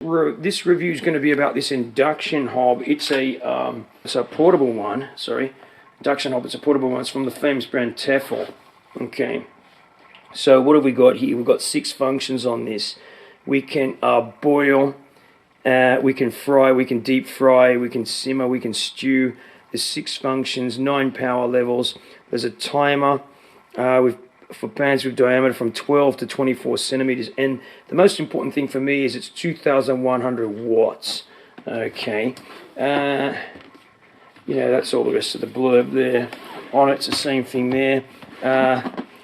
This review is going to be about this induction hob. It's a portable one. Sorry, induction hob. It's a portable one. It's from the famous brand Tefal. Okay. So what have we got here? We've got 6 functions on this. We can boil, we can fry, we can deep fry, we can simmer, we can stew. There's 6 functions, 9 power levels. There's a timer for pans with diameter from 12 to 24 centimeters. And the most important thing for me is it's 2,100 watts. Okay. That's all the rest of the blurb there. On it's the same thing there.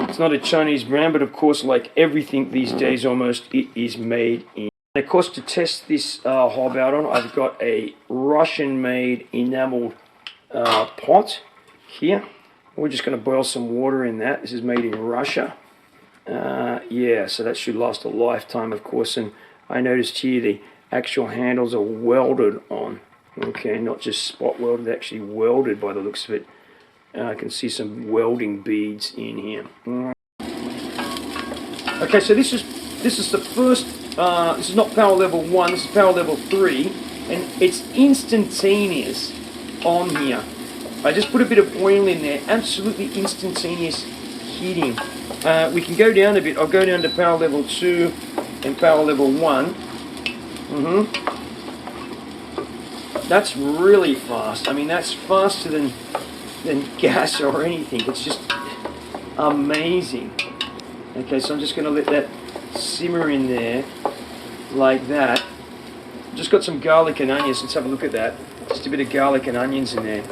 It's not a Chinese brand, but of course, like everything these days almost, it is made in. And of course, to test this hob out on, I've got a Russian-made enamel pot here. We're just going to boil some water in that. This is made in Russia. So that should last a lifetime, of course. And I noticed here the actual handles are welded on. Okay, not just spot welded, actually welded by the looks of it. I can see some welding beads in here. Okay, so this is the first. This is not power level 1. This is power level 3, and it's instantaneous on here. I just put a bit of oil in there. Absolutely instantaneous heating. We can go down a bit. I'll go down to power level 2 and power level 1. That's really fast. I mean, that's faster than gas or anything. It's just amazing. Okay, so I'm just going to let that simmer in there like that. Just got some garlic and onions. Let's have a look at that. Just a bit of garlic and onions in there.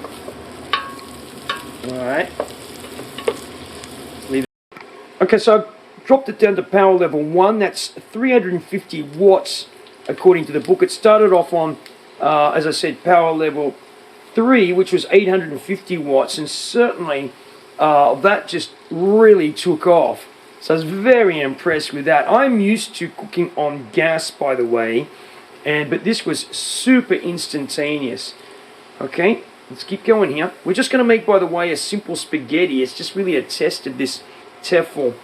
Alright. Leave it. Okay, so I've dropped it down to power level 1. That's 350 watts according to the book. It started off on, as I said, power level 3, which was 850 watts, and certainly that just really took off. So I was very impressed with that. I'm used to cooking on gas, by the way, but this was super instantaneous. Okay, let's keep going here. We're just going to make, by the way, a simple spaghetti. It's just really a test of this Tefal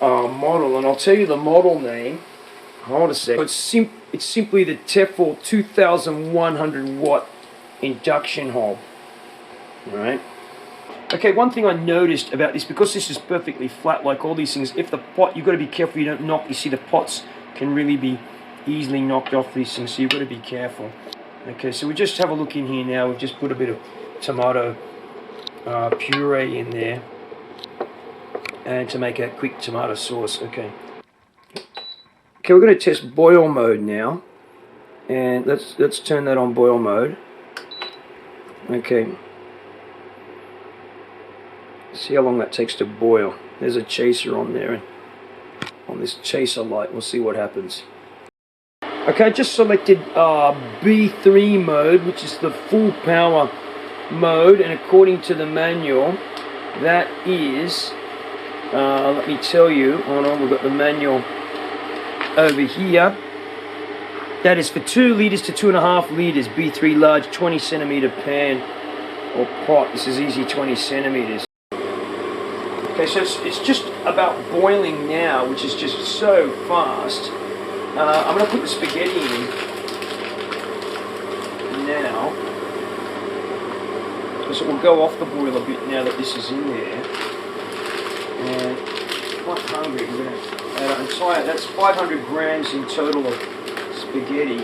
model, and I'll tell you the model name. Hold a sec. It's simply the Tefal 2,100 watt induction hob. Alright. Okay, one thing I noticed about this, because this is perfectly flat like all these things, if the pot, you've got to be careful you don't knock. You see the pots can really be easily knocked off these things, so you've got to be careful. Okay, so we just have a look in here now. We've just put a bit of tomato puree in there, and to make a quick tomato sauce. Okay, we're going to test boil mode now, and let's turn that on boil mode. Okay, see how long that takes to boil. There's a chaser on there, and on this chaser light we'll see what happens. Okay, I just selected B3 mode, which is the full power mode, and according to the manual, that is, let me tell you, hold on, we've got the manual over here. That is for 2 litres to 2.5 litres, B3 large, 20 centimetre pan or pot. This is easy 20 centimetres. Okay, so it's just about boiling now, which is just so fast. I'm going to put the spaghetti in now, because it will go off the boil a bit now that this is in there. And I'm quite hungry. We're going to add an entire, that's 500 grams in total of spaghetti.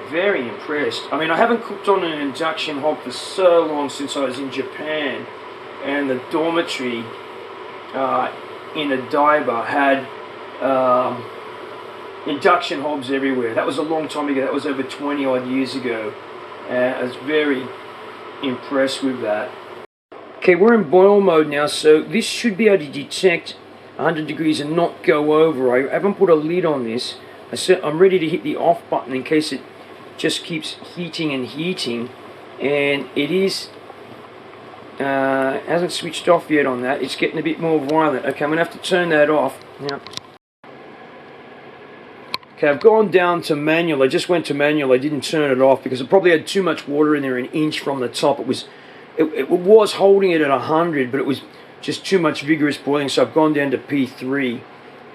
Very impressed. I mean, I haven't cooked on an induction hob for so long, since I was in Japan, and the dormitory in Odaiba had induction hobs everywhere. That was a long time ago. That was over 20 odd years ago. I was very impressed with that. Okay, we're in boil mode now, so this should be able to detect 100 degrees and not go over. I haven't put a lid on this. I'm ready to hit the off button in case it just keeps heating and heating, and it is Hasn't switched off yet on that. It's getting a bit more violent. Okay, I'm going to have to turn that off. Now, okay, I've gone down to manual. I just went to manual. I didn't turn it off because it probably had too much water in there, an inch from the top. It was holding it at 100, but it was just too much vigorous boiling. So I've gone down to P3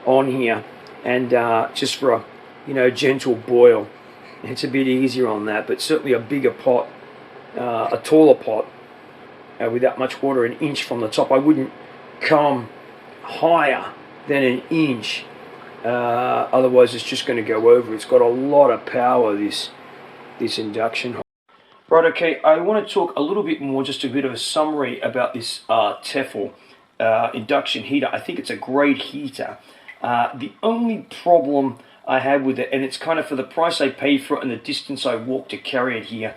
on here, and just for a gentle boil. It's a bit easier on that, but certainly a bigger pot, a taller pot with that much water, an inch from the top. I wouldn't come higher than an inch. Otherwise it's just going to go over. It's got a lot of power, this induction hob. Right, okay, I want to talk a little bit more, just a bit of a summary about this Tefal induction heater. I think it's a great heater. The only problem I have with it, and it's kind of for the price I paid for it and the distance I walked to carry it here,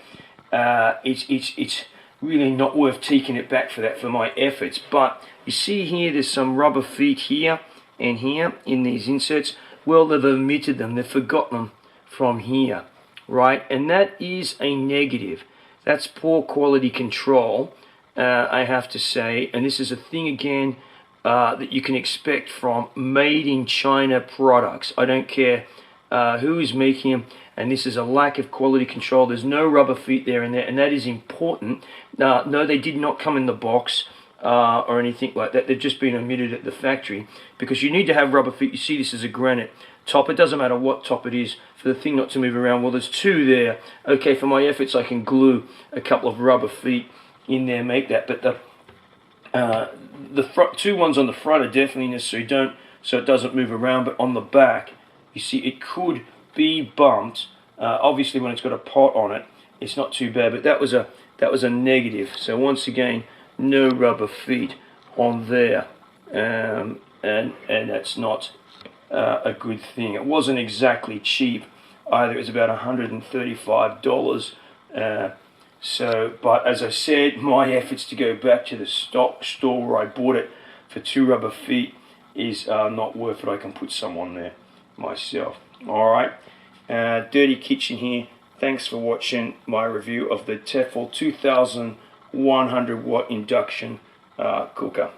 it's really not worth taking it back for that, for my efforts. But you see here, there's some rubber feet here and here in these inserts. Well, they've omitted them, they've forgotten them from here, right? And that is a negative. That's poor quality control, I have to say. And this is a thing again that you can expect from made in China products. I don't care who is making them, and this is a lack of quality control. There's no rubber feet there and there, and that is important. No, they did not come in the box or anything like that. They've just been omitted at the factory, because you need to have rubber feet. You see, this is a granite top. It doesn't matter what top it is, for the thing not to move around. Well, there's two there. Okay, for my efforts, I can glue a couple of rubber feet in there, make that. But the two ones on the front are definitely necessary, so it doesn't move around. But on the back, you see, it could be bumped. Obviously, when it's got a pot on it, it's not too bad. But that was a negative. So once again, no rubber feet on there, and that's not a good thing. It wasn't exactly cheap either. It was about $135. But as I said, my efforts to go back to the store where I bought it for two rubber feet is not worth it. I can put some on there myself. Alright, Dirty Kitchen here. Thanks for watching my review of the Tefal 2100 watt induction cooker.